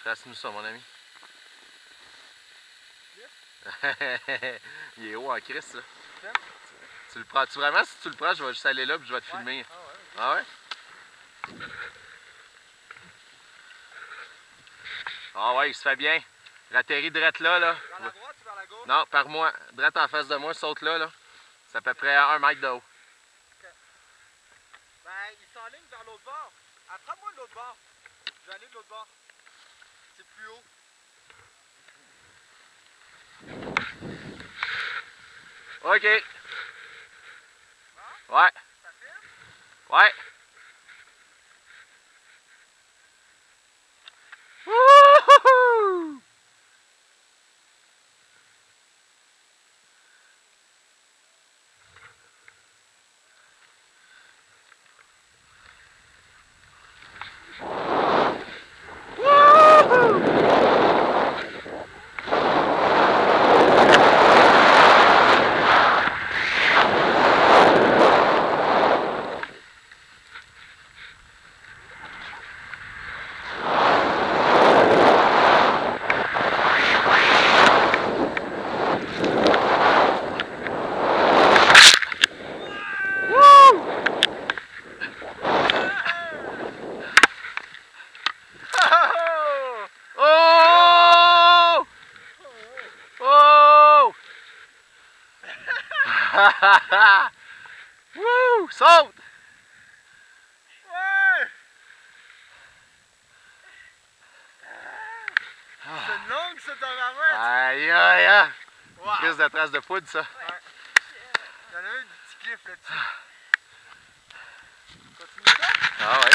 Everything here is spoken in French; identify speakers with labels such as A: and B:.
A: Trace-nous ça, mon ami. Il est haut en Christ, là. Tu le prends-tu vraiment? Si tu le prends, je vais juste aller là et je vais te filmer. Ah ouais? Ah ouais, il se fait bien. L'atterrit drette là, là.
B: Vers la droite ou vers la gauche?
A: Non, par moi. Drette en face de moi, saute là, là. C'est à peu près 1 mètre de haut.
B: Okay. Ben, il s'enligne vers l'autre bord. Attrape-moi de l'autre bord. Je vais aller de l'autre bord. C'est plus haut.
A: OK.
B: Bon?
A: Ouais.
B: Ça filme?
A: Ouais. Wouhou! Oh! Oh! Wouh! Saute!
B: Ouais! C'est une longue, cette tabarouette!
A: Aïe aïe aïe!
B: Wow.
A: Crise de trace de poudre, ça.
B: Ouais. Il y en a eu du petit cliff là-dessus. Continue ça?
A: Ah ouais.